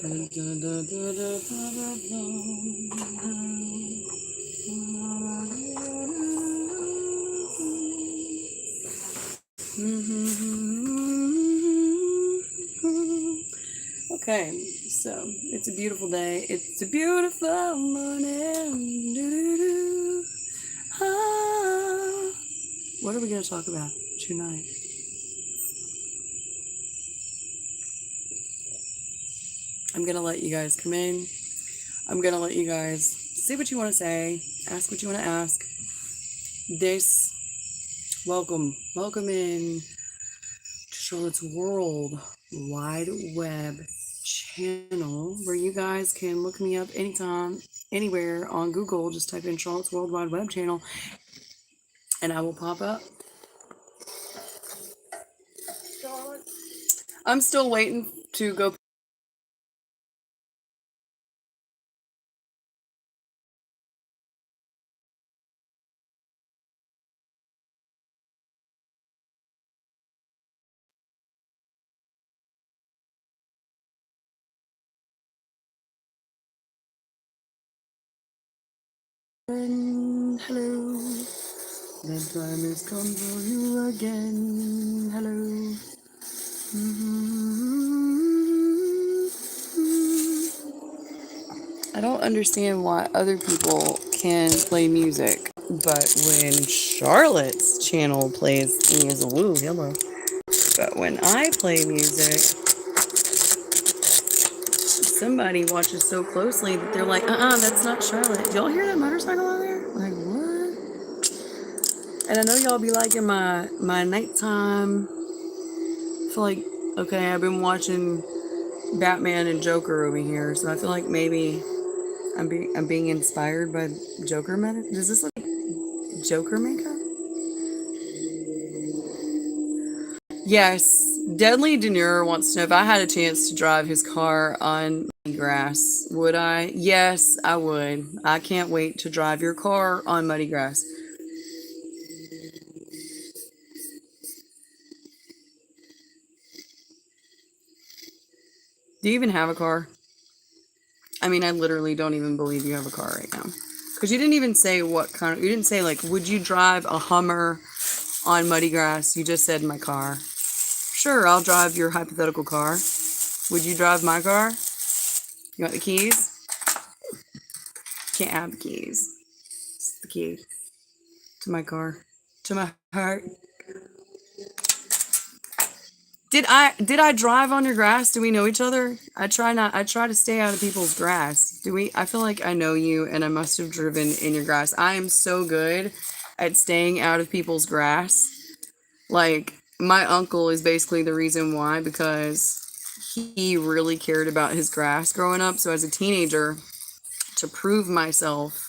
Okay, so it's a beautiful day. It's a beautiful morning. Do-do-do. Ah. What are we going to talk about tonight? I'm going to let you guys come in. I'm going to let you guys say what you want to say, ask what you want to ask. This, welcome in to Charlotte's World Wide Web channel, where you guys can look me up anytime, anywhere on Google. Just type in Charlotte's World Wide Web channel and I will pop up. I'm still waiting to go. Hello. That time has come for you again. Hello. I don't understand why other people can play music, but when Charlotte's channel plays music, woo, hello. But when I play music, somebody watches so closely that they're like, that's not Charlotte. Y'all hear that motorcycle out there? Like, what? And I know y'all be liking my nighttime. I feel like, okay, I've been watching Batman and Joker over here, so I feel like maybe I'm being inspired by Joker makeup. Does this look like Joker makeup? Yes, Deadly Denure wants to know if I had a chance to drive his car on muddy grass, would I? Yes, I would. I can't wait to drive your car on muddy grass. Do you even have a car? I mean, I literally don't even believe you have a car right now. Because you didn't even say what kind of, you didn't say, like, would you drive a Hummer on muddy grass? You just said my car. Sure, I'll drive your hypothetical car. Would you drive my car? You want the keys? Can't have the keys. It's the key to my car, to my heart. Did I drive on your grass? Do we know each other? I try to stay out of people's grass. Do we? I feel like I know you and I must have driven in your grass. I am so good at staying out of people's grass. Like, my uncle is basically the reason why, because he really cared about his grass growing up. So as a teenager, to prove myself,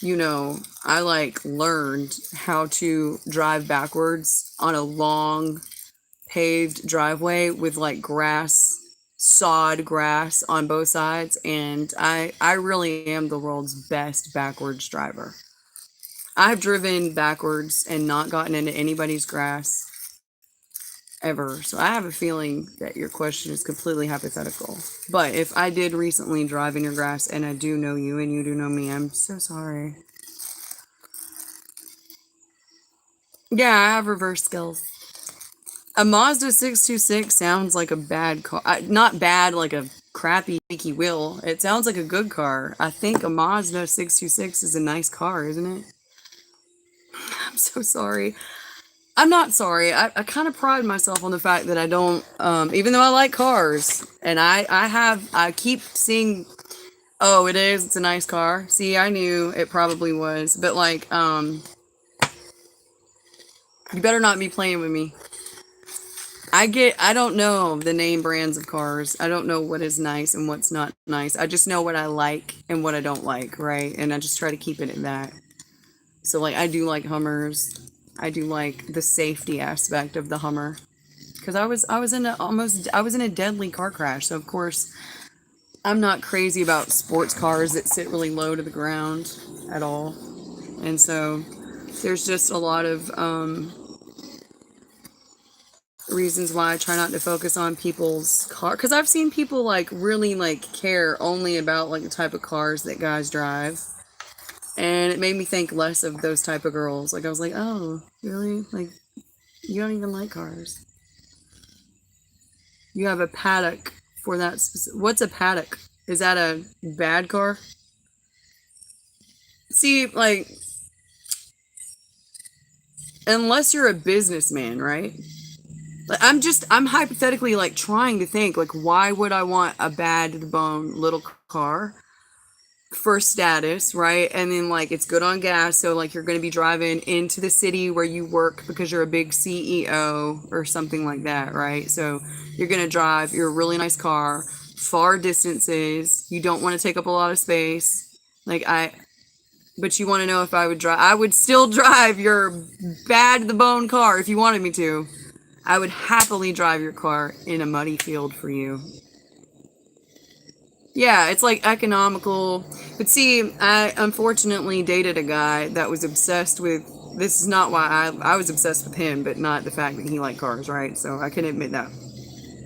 I like learned how to drive backwards on a long paved driveway with like grass, sod grass on both sides, and I really am the world's best backwards driver. I've driven backwards and not gotten into anybody's grass ever. So I have a feeling that your question is completely hypothetical. But if I did recently drive in your grass and I do know you and you do know me, I'm so sorry. Yeah, I have reverse skills. A Mazda 626 sounds like a bad car. Not bad, like a crappy, squeaky wheel. It sounds like a good car. I think a Mazda 626 is a nice car, isn't it? I'm so sorry. I'm not sorry. I kind of pride myself on the fact that I don't, even though I like cars, and I keep seeing, oh, it is, it's a nice car. See, I knew it probably was, but like, you better not be playing with me. I don't know the name brands of cars. I don't know what is nice and what's not nice. I just know what I like and what I don't like, right? And I just try to keep it at that. So like, I do like Hummers. I do like the safety aspect of the Hummer. Because I was in a deadly car crash. So of course, I'm not crazy about sports cars that sit really low to the ground at all. And so there's just a lot of reasons why I try not to focus on people's car, because I've seen people like really like care only about like the type of cars that guys drive, and it made me think less of those type of girls. Like I was like, oh, really? Like you don't even like cars. You have a paddock for that. What's a paddock? Is that a bad car? See, like, unless you're a businessman, right? Like, I'm hypothetically like trying to think, like, why would I want a bad to the bone little car for status, right? And then, like, it's good on gas. So, like, you're going to be driving into the city where you work because you're a big CEO or something like that, right? So, you're going to drive your really nice car far distances. You don't want to take up a lot of space. Like, but you want to know if I would drive? I would still drive your bad to the bone car if you wanted me to. I would happily drive your car in a muddy field for you. Yeah, it's like economical. But see, I unfortunately dated a guy that was obsessed with. This is not why I was obsessed with him, but not the fact that he liked cars, right? So I can admit that.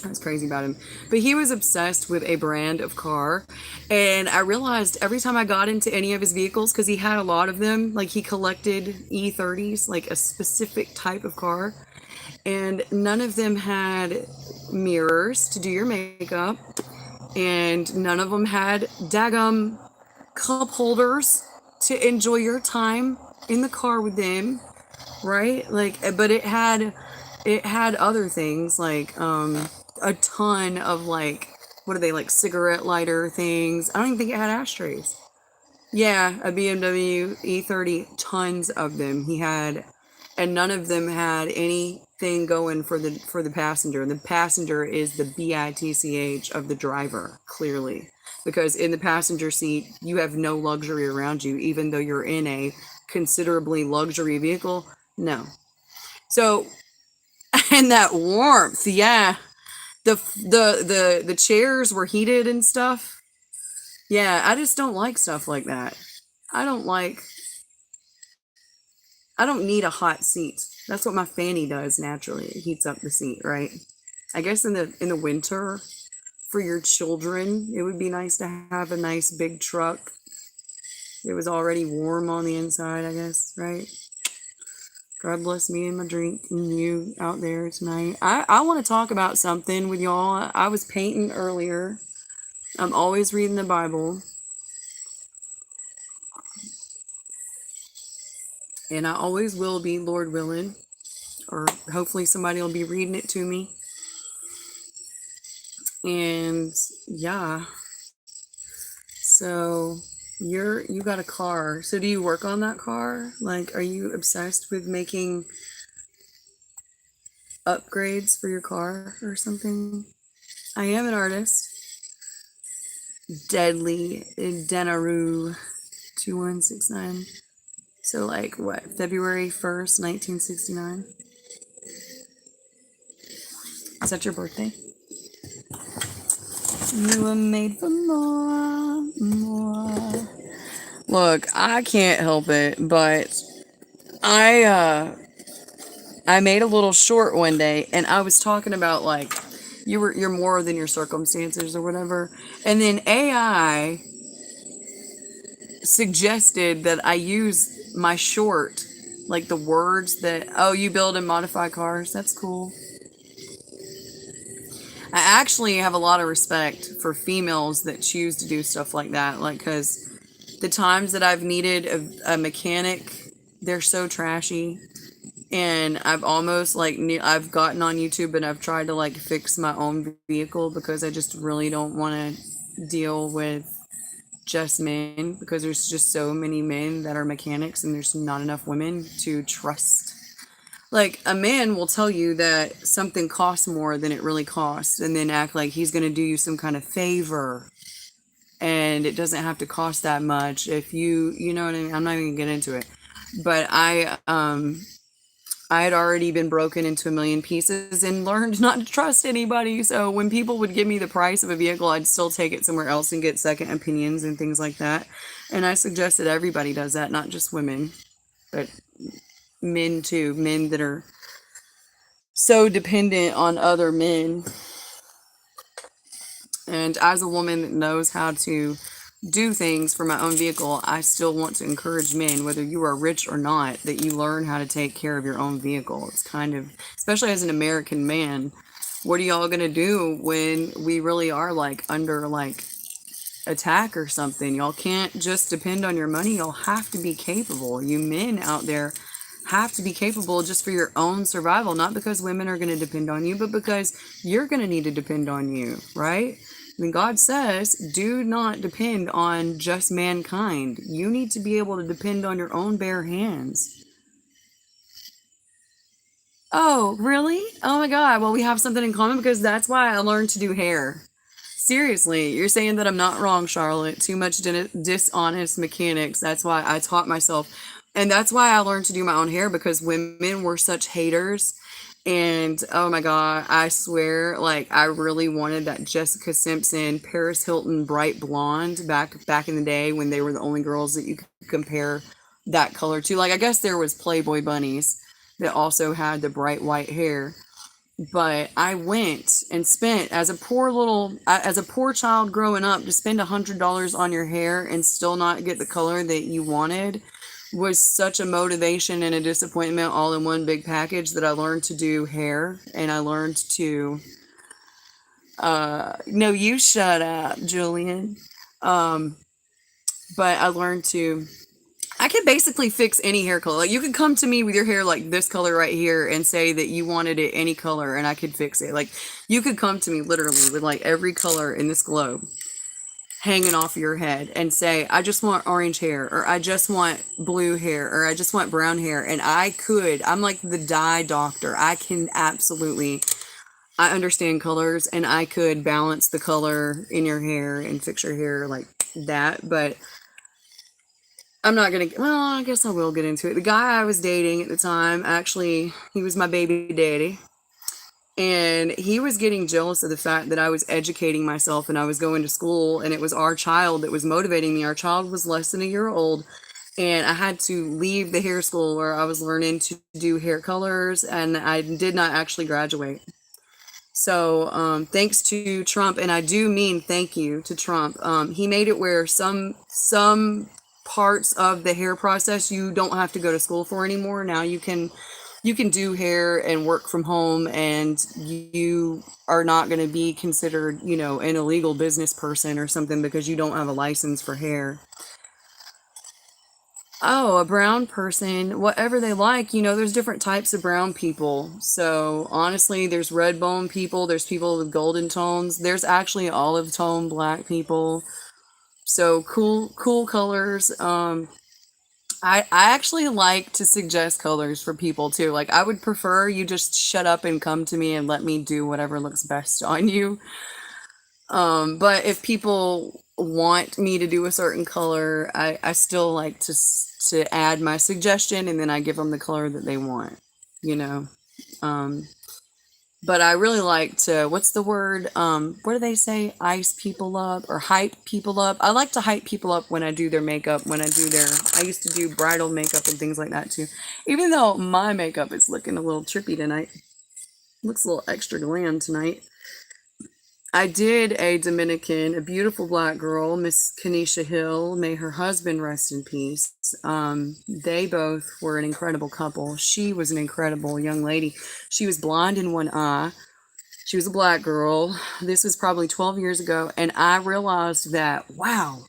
I was crazy about him. But he was obsessed with a brand of car. And I realized every time I got into any of his vehicles, because he had a lot of them, like he collected E30s, like a specific type of car. And none of them had mirrors to do your makeup. And none of them had daggum cup holders to enjoy your time in the car with them, right? Like, but it had other things like a ton of like, what are they, like cigarette lighter things? I don't even think it had ashtrays. Yeah, a BMW E30, tons of them he had, and none of them had anything going for the passenger. The passenger is the bitch of the driver, clearly, because in the passenger seat you have no luxury around you, even though you're in a considerably luxury vehicle. No. So, and that warmth, yeah. The chairs were heated and stuff. Yeah, I just don't like stuff like that. I don't like I don't need a hot seat. That's what my fanny does naturally. It heats up the seat, right? I guess in the winter for your children, it would be nice to have a nice big truck. It was already warm on the inside, I guess, right? God bless me and my drink and you out there tonight. I want to talk about something with y'all. I was painting earlier. I'm always reading the Bible. And I always will be, Lord willing. Or hopefully somebody will be reading it to me. And yeah. So you got a car. So do you work on that car? Like, are you obsessed with making upgrades for your car or something? I am an artist. Deadly Denaru 2169. So like what, February 1st, 1969? Is that your birthday? You were made for more, more. Look, I can't help it, but I made a little short one day and I was talking about like you're more than your circumstances or whatever. And then AI suggested that I use my short, like the words that, oh, you build and modify cars. That's cool. I actually have a lot of respect for females that choose to do stuff like that. Like, because the times that I've needed a mechanic, they're so trashy. And I've almost like, I've gotten on YouTube and I've tried to like fix my own vehicle because I just really don't want to deal with just men, because there's just so many men that are mechanics and there's not enough women to trust. Like, a man will tell you that something costs more than it really costs and then act like he's going to do you some kind of favor, and it doesn't have to cost that much if you know what I mean. I'm not even gonna get into it, but I had already been broken into a million pieces and learned not to trust anybody. So when people would give me the price of a vehicle, I'd still take it somewhere else and get second opinions and things like that. And I suggest that everybody does that, not just women, but men too. Men that are so dependent on other men. And as a woman that knows how to do things for my own vehicle, I still want to encourage men, whether you are rich or not, that you learn how to take care of your own vehicle. It's kind of, especially as an American man, what are y'all gonna do when we really are like under like attack or something? Y'all can't just depend on your money. Y'all have to be capable. You men out there have to be capable just for your own survival, not because women are going to depend on you, but because you're going to need to depend on you, right? I mean, God says, do not depend on just mankind. You need to be able to depend on your own bare hands. Oh, really? Oh my God. Well, we have something in common because that's why I learned to do hair. Seriously, you're saying that I'm not wrong, Charlotte. Too much dishonest mechanics. That's why I taught myself. And that's why I learned to do my own hair because women were such haters. And oh my God, I swear, like I really wanted that Jessica Simpson, Paris Hilton bright blonde back in the day when they were the only girls that you could compare that color to. Like I guess there was Playboy bunnies that also had the bright white hair, but I went and spent as a poor child growing up to spend $100 on your hair and still not get the color that you wanted was such a motivation and a disappointment all in one big package that I learned to do hair and I learned to no, you shut up, Julian. Um but I learned to I could basically fix any hair color. Like you could come to me with your hair like this color right here and say that you wanted it any color and I could fix it. Like you could come to me literally with like every color in this globe hanging off your head and say, I just want orange hair or I just want blue hair or I just want brown hair. And I'm like the dye doctor. I understand colors and I could balance the color in your hair and fix your hair like that. But I'm not gonna. Well, I guess I will get into it. The guy I was dating at the time, actually, he was my baby daddy, and he was getting jealous of the fact that I was educating myself and I was going to school, and it was our child that was motivating me. Our child was less than a year old, and I had to leave the hair school where I was learning to do hair colors, and I did not actually graduate. So, thanks to Trump, and I do mean thank you to Trump. He made it where some parts of the hair process you don't have to go to school for anymore. Now you can do hair and work from home, and you are not going to be considered, you know, an illegal business person or something because you don't have a license for hair. Oh, a brown person, whatever they like. You know, there's different types of brown people. So honestly, there's red bone people, there's people with golden tones, there's actually olive tone black people. So cool colors. I actually like to suggest colors for people too. Like I would prefer you just shut up and come to me and let me do whatever looks best on you. But if people want me to do a certain color, I still like to add my suggestion and then I give them the color that they want, you know. Um, but I really like to, what's the word? What do they say? Ice people up or hype people up. I like to hype people up when I do their makeup, I used to do bridal makeup and things like that too. Even though my makeup is looking a little trippy tonight, looks a little extra glam tonight. I did a Dominican, a beautiful black girl, Miss Kenesha Hill. May her husband rest in peace. They both were an incredible couple. She was an incredible young lady. She was blind in one eye. She was a black girl. This was probably 12 years ago. And I realized that, wow,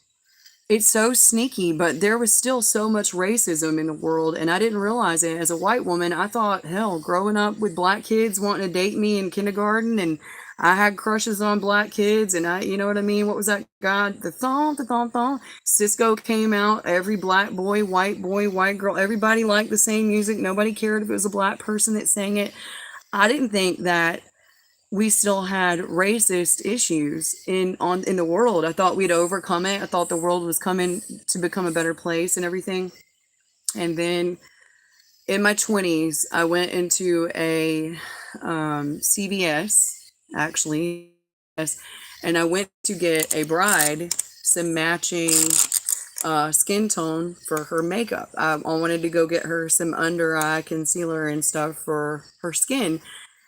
it's so sneaky, but there was still so much racism in the world. And I didn't realize it. As a white woman, I thought, hell, growing up with black kids wanting to date me in kindergarten and I had crushes on black kids, and you know what I mean? What was that guy? The thong, thong. Cisco came out. Every black boy, white girl, everybody liked the same music. Nobody cared if it was a black person that sang it. I didn't think that we still had racist issues in the world. I thought we'd overcome it. I thought the world was coming to become a better place and everything. And then in my 20s, I went into a CVS, actually, yes, and I went to get a bride some matching skin tone for her makeup. I wanted to go get her some under eye concealer and stuff for her skin.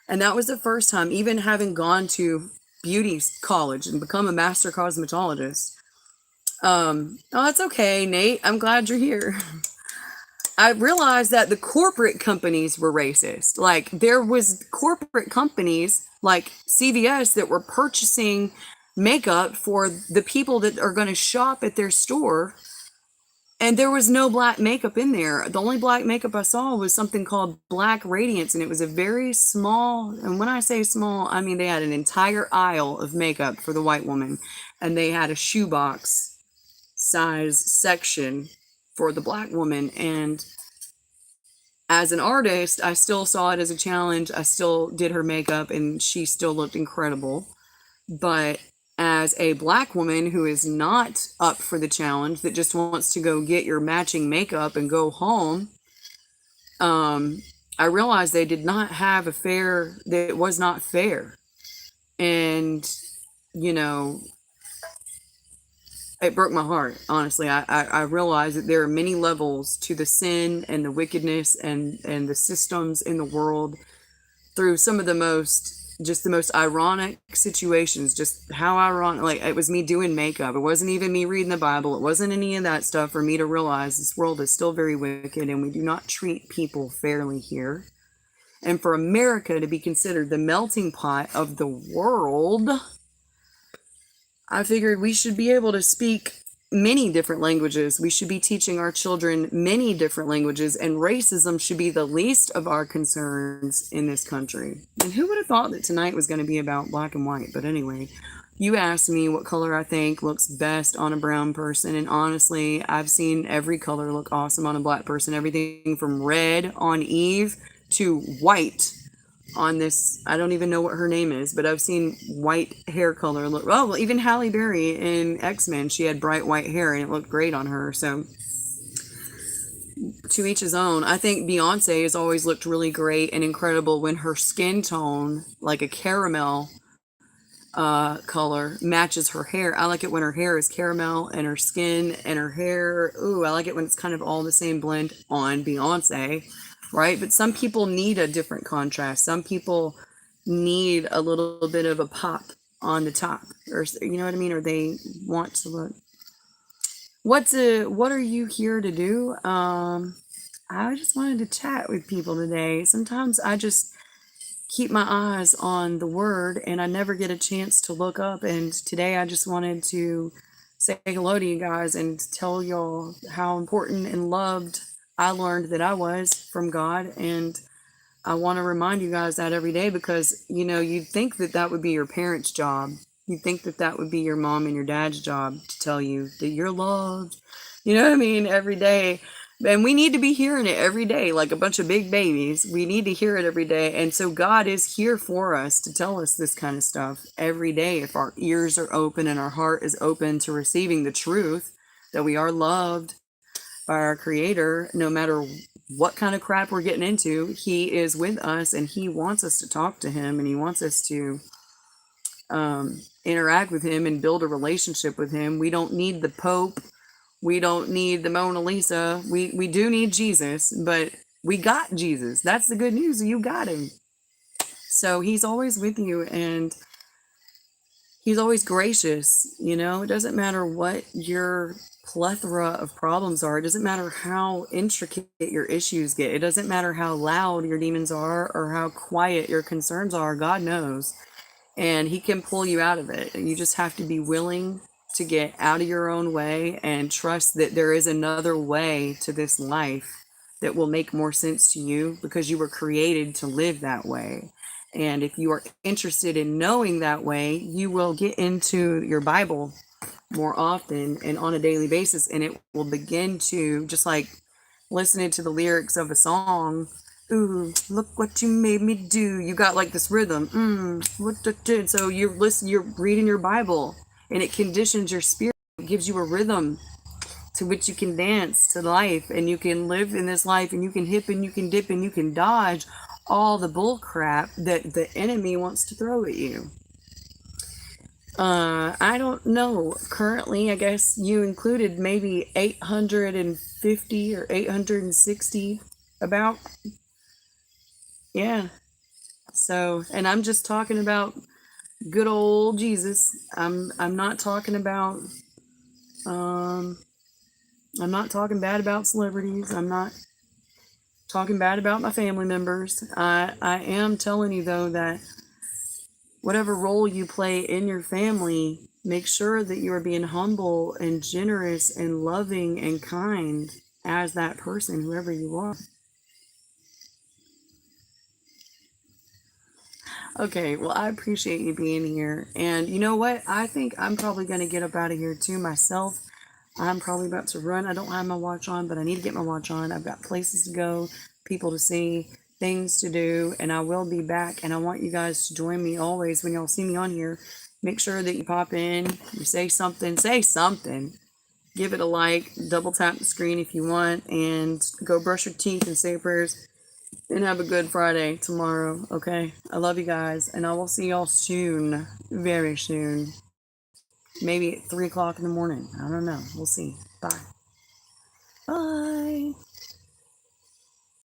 And that was the first time, even having gone to beauty college and become a master cosmetologist. Oh, it's okay, Nate. I'm glad you're here. I realized that the corporate companies were racist. Like there was corporate companies like CVS that were purchasing makeup for the people that are going to shop at their store, and there was no black makeup in there. The only black makeup I saw was something called Black Radiance, and it was a very small, and when I say small, I mean they had an entire aisle of makeup for the white woman, and they had a shoebox size section for the black woman. And as an artist, I still saw it as a challenge. I still did her makeup and she still looked incredible. But as a black woman who is not up for the challenge, that just wants to go get your matching makeup and go home, I realized they did not have a fair, that it was not fair. And, you know, it broke my heart, honestly. I realized that there are many levels to the sin and the wickedness and the systems in the world through some of the most, just the most ironic situations. Just how ironic, like it was me doing makeup, it wasn't even me reading the Bible, it wasn't any of that stuff, for me to realize this world is still very wicked and we do not treat people fairly here. And for America to be considered the melting pot of the world, I figured we should be able to speak many different languages. We should be teaching our children many different languages, and racism should be the least of our concerns in this country. And who would have thought that tonight was going to be about black and white? But anyway, you asked me what color I think looks best on a brown person, and honestly, I've seen every color look awesome on a black person. Everything from red on Eve to white on this, I don't even know what her name is, but I've seen white hair color look, oh, well, even Halle Berry in X-Men, she had bright white hair and it looked great on her. So to each his own. I think Beyonce has always looked really great and incredible when her skin tone, like a caramel color, matches her hair. I like it when her hair is caramel and her skin and her hair, ooh, I like it when it's kind of all the same blend on Beyonce, right? But some people need a different contrast. Some people need a little bit of a pop on the top, or you know what I mean, or they want to look. What are you here to do? I just wanted to chat with people today. Sometimes I just keep my eyes on the word and I never get a chance to look up, and today I just wanted to say hello to you guys and tell y'all how important and loved I learned that I was from God. And I want to remind you guys that every day, because you know, you'd think that that would be your parents' job. You'd think that that would be your mom and your dad's job to tell you that you're loved. You know what I mean? Every day. And we need to be hearing it every day, like a bunch of big babies. We need to hear it every day. And so God is here for us to tell us this kind of stuff every day. If our ears are open and our heart is open to receiving the truth that we are loved by our Creator, no matter what kind of crap we're getting into, He is with us and He wants us to talk to Him, and He wants us to interact with Him and build a relationship with Him. We don't need the Pope. We don't need the Mona Lisa. We do need Jesus, but we got Jesus. That's the good news. You got Him. So He's always with you and He's always gracious. You know, it doesn't matter what your plethora of problems are. It doesn't matter how intricate your issues get. It doesn't matter how loud your demons are or how quiet your concerns are. God knows. And He can pull you out of it. You just have to be willing to get out of your own way and trust that there is another way to this life that will make more sense to you, because you were created to live that way. And if you are interested in knowing that way, you will get into your Bible more often and on a daily basis, and it will begin to, just like listening to the lyrics of a song. Ooh, look what you made me do. You got like this rhythm. So you're reading your Bible, and it conditions your spirit. It gives you a rhythm to which you can dance to life, and you can live in this life, and you can hip and you can dip and you can dodge all the bull crap that the enemy wants to throw at you. I don't know. Currently, I guess you included maybe 850 or 860 about. Yeah. So, and I'm just talking about good old Jesus. I'm not talking about um I'm not talking bad about celebrities. I'm not talking bad about my family members. I am telling you though that whatever role you play in your family, make sure that you are being humble and generous and loving and kind as that person, whoever you are. Okay, well, I appreciate you being here. And you know what? I think I'm probably going to get up out of here too myself. I'm probably about to run. I don't have my watch on, but I need to get my watch on. I've got places to go, people to see, things to do, and I will be back. And I want you guys to join me always when y'all see me on here. Make sure that you pop in, you say something, give it a like, double tap the screen if you want, and go brush your teeth and say prayers. And have a good Friday tomorrow, okay? I love you guys, and I will see y'all soon, very soon. Maybe at 3 o'clock in the morning. I don't know. We'll see. Bye.